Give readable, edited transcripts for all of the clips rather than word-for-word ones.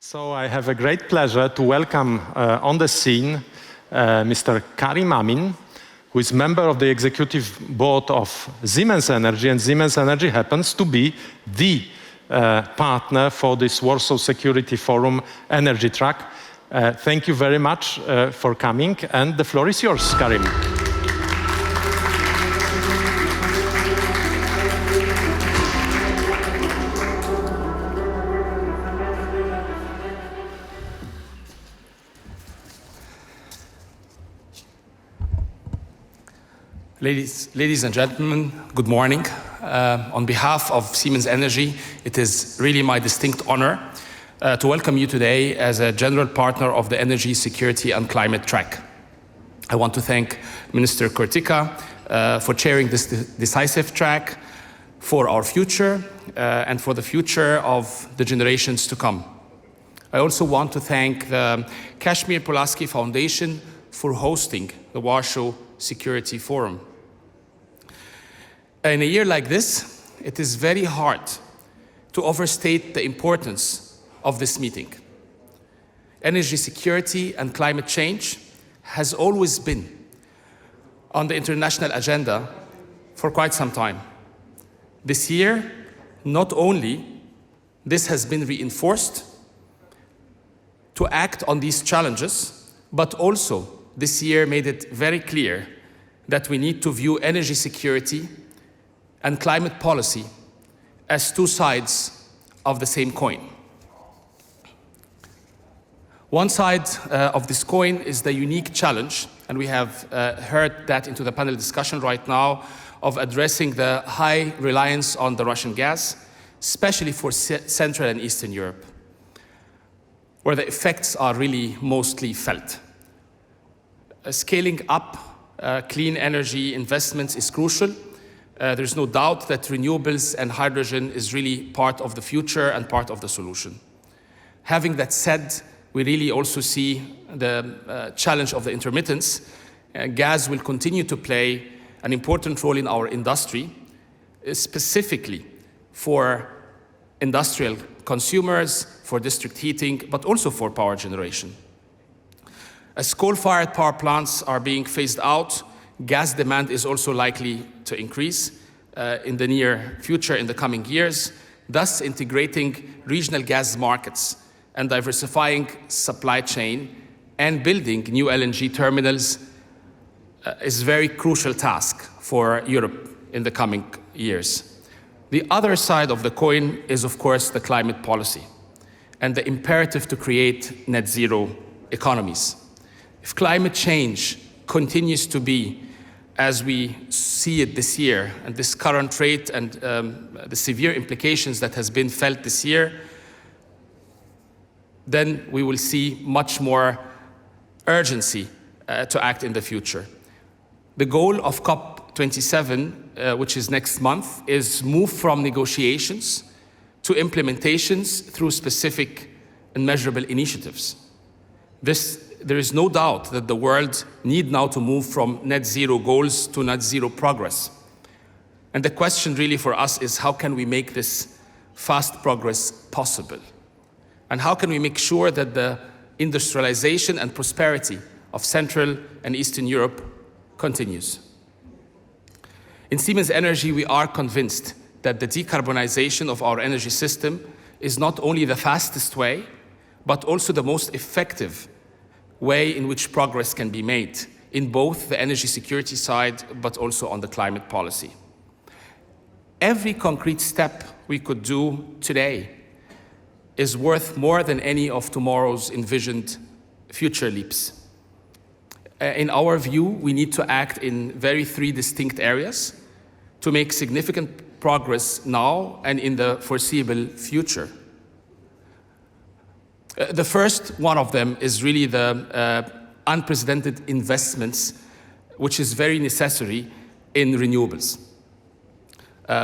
So I have a great pleasure to welcome on the scene Mr. Karim Amin, who is member of the executive board of Siemens Energy, and Siemens Energy happens to be the partner for this Warsaw Security Forum energy track. Thank you very much for coming, and the floor is yours, Karim. Ladies and gentlemen, good morning. On behalf of Siemens Energy, it is really my distinct honor to welcome you today as a general partner of the Energy Security and Climate Track. I want to thank Minister Kurtika for chairing this decisive track for our future and for the future of the generations to come. I also want to thank the Kashmir Pulaski Foundation for hosting the Warsaw Security Forum. In a year like this, it is very hard to overstate the importance of this meeting. Energy security and climate change has always been on the international agenda for quite some time. This year, not only this has been reinforced to act on these challenges, but also this year made it very clear that we need to view energy security and climate policy as two sides of the same coin. One side of this coin is the unique challenge, and we have heard that into the panel discussion right now, of addressing the high reliance on the Russian gas, especially for Central and Eastern Europe, where the effects are really mostly felt. Scaling up clean energy investments is crucial. There's no doubt that renewables and hydrogen is really part of the future and part of the solution. Having that said, we really also see the challenge of the intermittence. Gas will continue to play an important role in our industry, specifically for industrial consumers, for district heating, but also for power generation. As coal-fired power plants are being phased out, gas demand is also likely to increase in the near future, in the coming years, thus integrating regional gas markets and diversifying supply chain and building new LNG terminals is a very crucial task for Europe in the coming years. The other side of the coin is, of course, the climate policy and the imperative to create net zero economies. If climate change continues to be as we see it this year, and this current rate and the severe implications that has been felt this year, then we will see much more urgency to act in the future. The goal of COP27, which is next month, is move from negotiations to implementations through specific and measurable initiatives. There is no doubt that the world needs now to move from net zero goals to net zero progress. And the question really for us is, how can we make this fast progress possible? And how can we make sure that the industrialization and prosperity of Central and Eastern Europe continues? In Siemens Energy, we are convinced that the decarbonization of our energy system is not only the fastest way, but also the most effective way in which progress can be made in both the energy security side, but also on the climate policy. Every concrete step we could do today is worth more than any of tomorrow's envisioned future leaps. In our view, we need to act in three distinct areas to make significant progress now and in the foreseeable future. The first one of them is really the unprecedented investments, which is very necessary in renewables.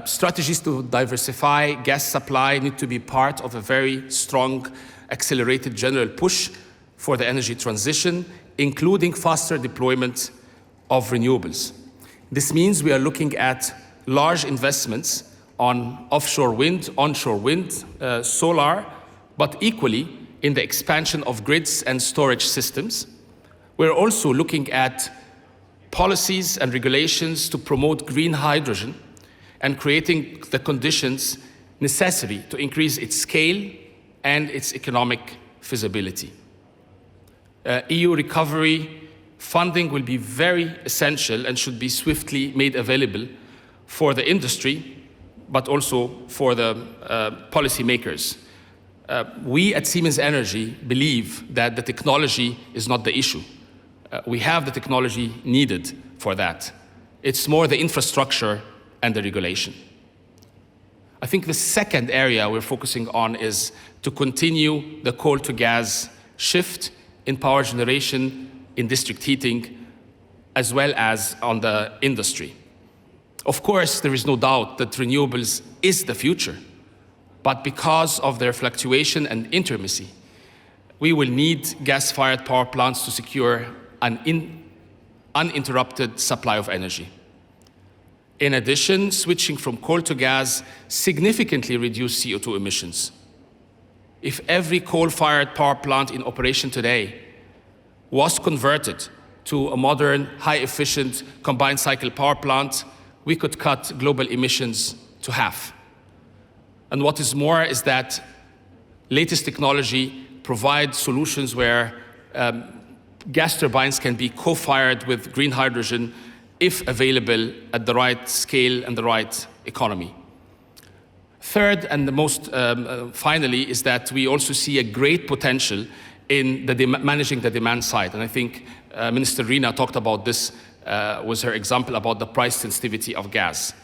Strategies to diversify gas supply need to be part of a very strong, accelerated general push for the energy transition, including faster deployment of renewables. This means we are looking at large investments on offshore wind, onshore wind, solar, but equally in the expansion of grids and storage systems. We're also looking at policies and regulations to promote green hydrogen and creating the conditions necessary to increase its scale and its economic feasibility. EU recovery funding will be very essential and should be swiftly made available for the industry, but also for the policymakers. We at Siemens Energy believe that the technology is not the issue. We have the technology needed for that. It's more the infrastructure and the regulation. I think the second area we're focusing on is to continue the coal to gas shift in power generation, in district heating, as well as on the industry. Of course, there is no doubt that renewables is the future, but because of their fluctuation and intermittency, we will need gas-fired power plants to secure an uninterrupted supply of energy. In addition, switching from coal to gas significantly reduces CO2 emissions. If every coal-fired power plant in operation today was converted to a modern, high-efficient combined cycle power plant, we could cut global emissions to half. And what is more is that latest technology provides solutions where gas turbines can be co-fired with green hydrogen if available at the right scale and the right economy. Third, and the most finally, is that we also see a great potential in managing the demand side. And I think Minister Rina talked about this, was her example about the price sensitivity of gas,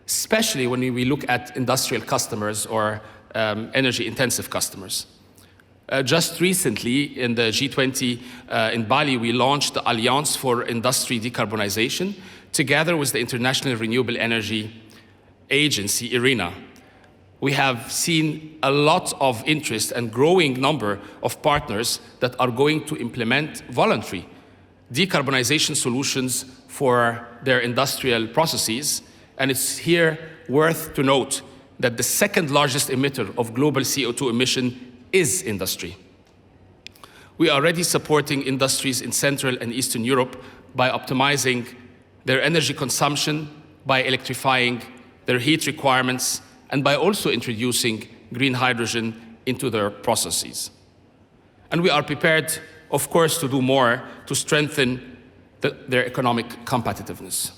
especially when we look at industrial customers or energy-intensive customers. Just recently, in the G20 in Bali, we launched the Alliance for Industry Decarbonization, together with the International Renewable Energy Agency, IRENA. We have seen a lot of interest and growing number of partners that are going to implement voluntary decarbonization solutions for their industrial processes. And it's here worth to note that the second largest emitter of global CO2 emission is industry. We are already supporting industries in Central and Eastern Europe by optimizing their energy consumption, by electrifying their heat requirements, and by also introducing green hydrogen into their processes. And we are prepared, of course, to do more to strengthen their economic competitiveness.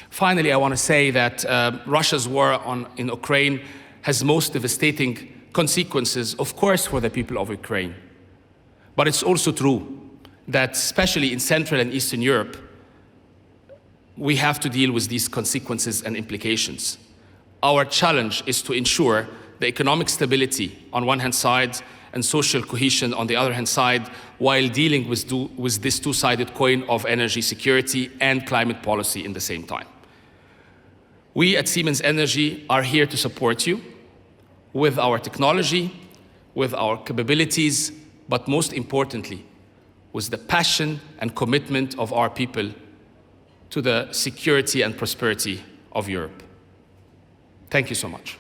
Finally, I want to say that Russia's war in Ukraine has most devastating consequences, of course, for the people of Ukraine. But it's also true that, especially in Central and Eastern Europe, we have to deal with these consequences and implications. Our challenge is to ensure the economic stability on one hand side and social cohesion on the other hand side, while dealing with this two-sided coin of energy security and climate policy in the same time. We at Siemens Energy are here to support you with our technology, with our capabilities, but most importantly, with the passion and commitment of our people to the security and prosperity of Europe. Thank you so much.